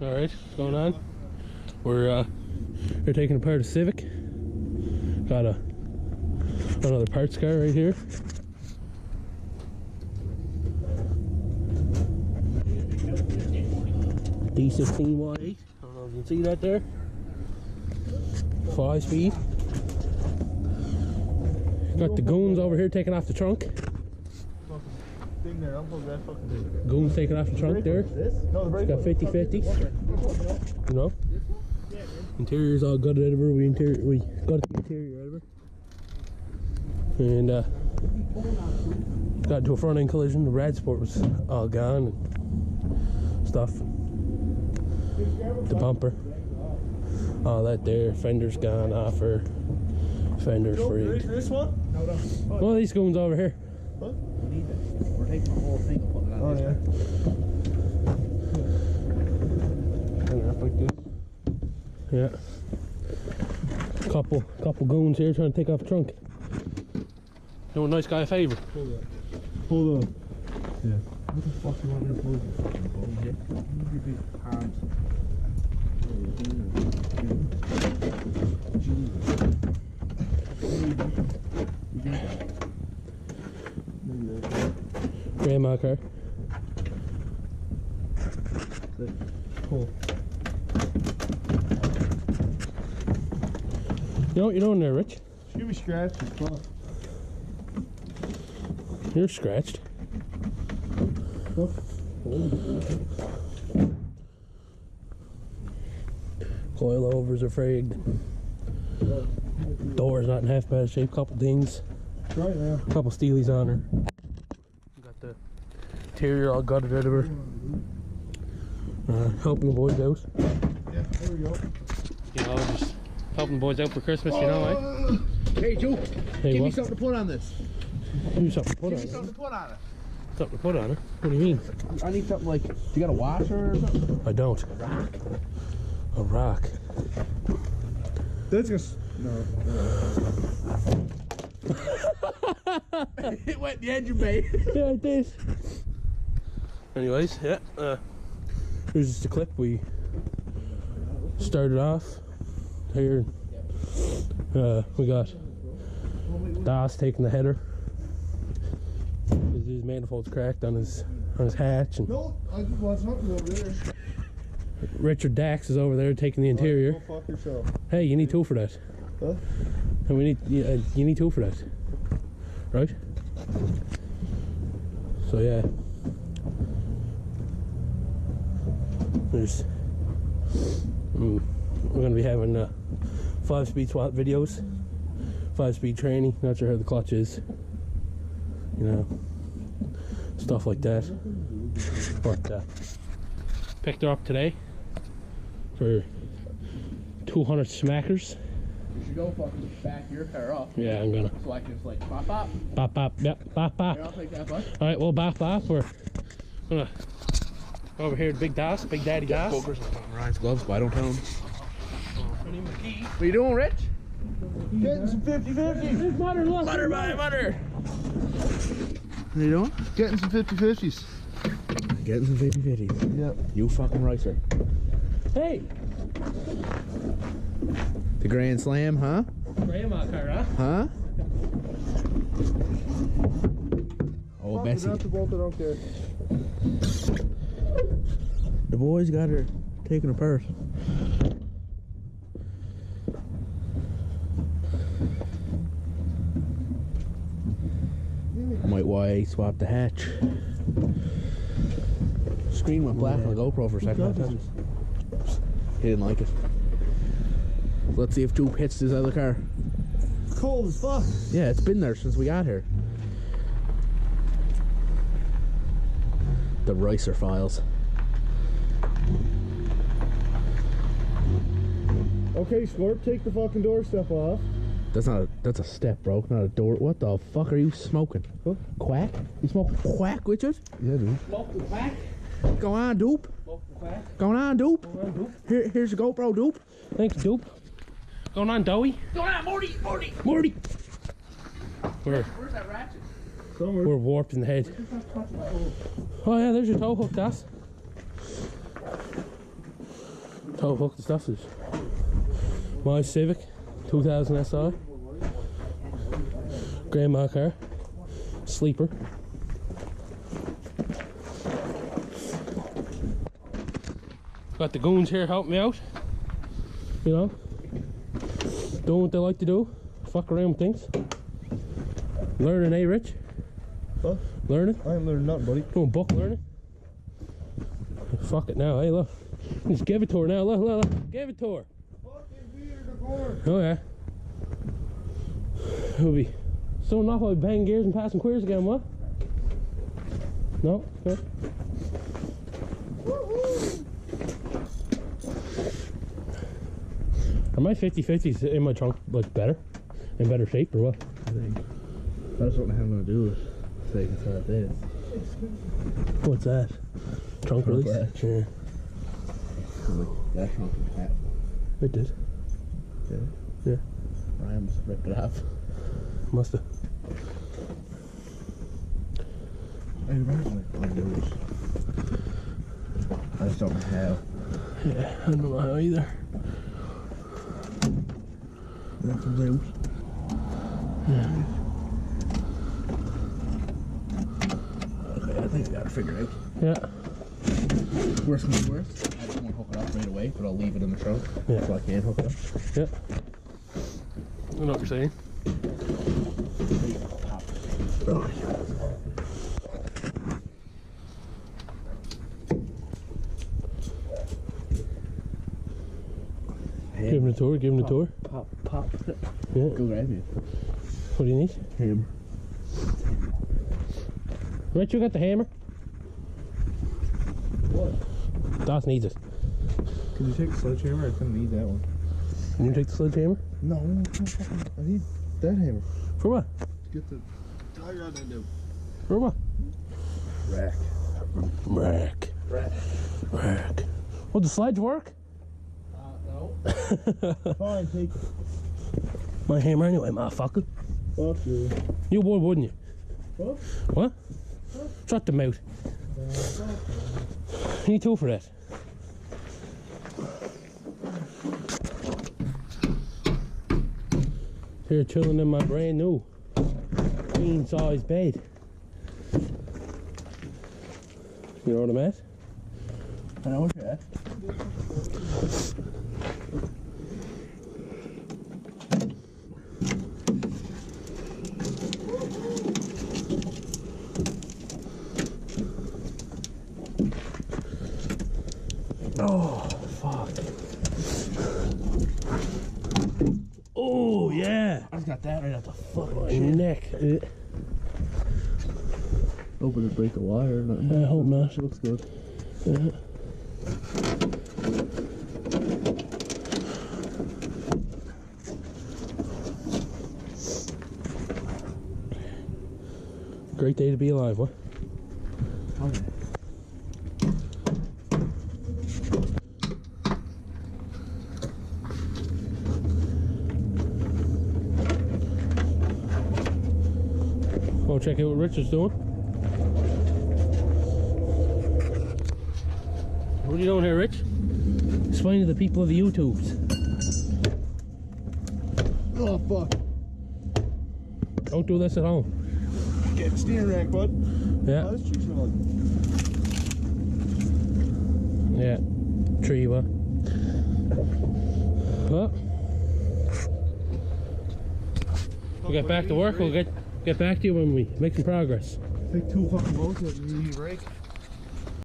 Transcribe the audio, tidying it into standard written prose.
Alright, what's going on? We're taking apart a Civic. Got another parts car right here. D16 Y8. I don't know if you can see that there. 5-speed. Got the goons over here taking off the trunk. Thing there, unplug that fucking thing. Goons taking off the trunk there. No, the It's got 50/50s. You know? Interior's all gutted out of her. We gutted the interior out of her. And got into a front end collision. The rad sport was all gone and stuff. The bumper. All that there. Fender's gone off her. Fender's free. This one? No. Well, these goons over here. What? We need this. We're taking the whole thing and putting it on this. Hang up like this. Yeah. Couple goons here trying to take off the trunk. Doing a nice guy a favor. Hold on. Yeah. What the fuck do you want me to do? Grandma car. Cool. You know what you're doing there, Rich? Should be scratched as fuck. You're scratched. Coilovers are frayed. Door's not in half bad shape. Couple dings. Right now. Couple steelies on her. Got the interior all gutted out of her. Helping the boys out. Yeah, there we go. You know, just helping the boys out for Christmas, you know, eh? Hey, Joe, Hey, give what? me something to put on this. Give me something to put on Give me her. something to put on it. Something to put on her? What do you mean? I need something like, you got a washer or something? I don't. A rock. That's just no. It went the engine bay. Yeah, it did. Anyways, yeah. Here's just a clip. We started off here. We got Das taking the header. His manifold's cracked on his hatch, and No, I just want something over there. Richard Dax is over there taking the interior. Go fuck yourself. Hey, you need two for that. Huh? And we need you need two for that, right? So yeah, there's we're gonna be having 5-speed swap videos, 5-speed training. Not sure how the clutch is, you know, stuff like that. But picked her up today for 200 smackers. You should go fucking back your car up. Yeah, I'm gonna. So I can just like pop up. Bop bop, yep, bop bop. Here, I'll take that, bud. Alright, well, bop bop. We're gonna go over here to Big Das, Big Daddy Das. Focus on Ryan's gloves, but I don't tell him. What are you doing, Rich? Getting some 50-50s. There's butter, look. Butter by butter. What are you doing? Getting some 50-50s. Getting some 50-50s. Yep. You fucking ricer. Hey! The Grand Slam, huh? Grandma car, huh? Huh? Oh, Bessie. Without the bolt, I don't care. The boys got her taken apart. Might why swap the hatch. Screen went black on the GoPro for a second. He didn't like it. Let's see if Joop hits this other car. Cold as fuck. Yeah, it's been there since we got here. The Ricer files. Okay, Scorp, take the fucking door stuff off. That's a step, bro, not a door. What the fuck are you smoking? Huh? Quack? You smoking quack, Richard? Yeah, dude. Smoke the quack. Go on, Doop. Smoke the quack. Going on, Doop. Go on, Doop. Here's your GoPro, Doop. Thanks, Doop. Going on, Dowie. Going on, Morty. Morty! Where's that ratchet? Somewhere. We're warped in the head. Oh yeah, there's your tow hook, Das. Oh fuck, the stuff is my Civic 2000 SI, grandma car, sleeper. Got the goons here helping me out, you know, doing what they like to do, fuck around with things. Learning, eh, Rich? What? Learning? I ain't learning nothing, buddy. Doing book learning. Fuck it now, hey, look. Just give it to her now, look. Give it to her. Oh, yeah. It'll be soon enough I'll be banging gears and passing queers again, what? No? Okay. Are my 50/50s in my trunk like better? In better shape or what? I think that's what I'm gonna do is take it like this. What's that? Trunk release? Latch. Yeah. That trunk is half. It did. Yeah. Yeah. Ryan must have ripped it off. Must have. I remember my nose. I just don't know how. Yeah, I don't know how either. That comes out. Yeah. Okay, I think I got it figured out. Yeah. Worst comes to worst, I just won't hook it up right away, but I'll leave it in the trunk Yeah. so I can hook it up. Yeah. I know what you're saying. Oh, Give him a tour, give him a tour. Pop. Yeah. Go grab you. What do you need? Him. Rich, you got the hammer? What? Das needs it. Could you take the sledgehammer? I couldn't need that one. Can you take the sledgehammer? No, I need that hammer. For what? Get the tire out and do. For what? Rack. Rack. Will the sledge work? No. Fine, take it. My hammer anyway, motherfucker. Fuck you. You would, wouldn't you? What? What? Shut them out. You two for that. Here chilling in my brand new queen size bed. You know what I'm at? I know what you're at. Oh, fuck. Oh, yeah. I just got that right out the fucking My shit. neck. Hoping to break the wire or nothing. I hope not. Looks good. Yeah. Great day to be alive, what? Okay. Go check out what Richard's doing. What are you doing here, Rich? Explain to the people of the YouTubes. Oh, fuck. Don't do this at home. Get the steering rack, bud. Yeah. Oh, this cheeks are like. Yeah. Tree, what? Well, we'll get back to work. We'll get back to you when we make some progress. Take two fucking bolts and you need a brake.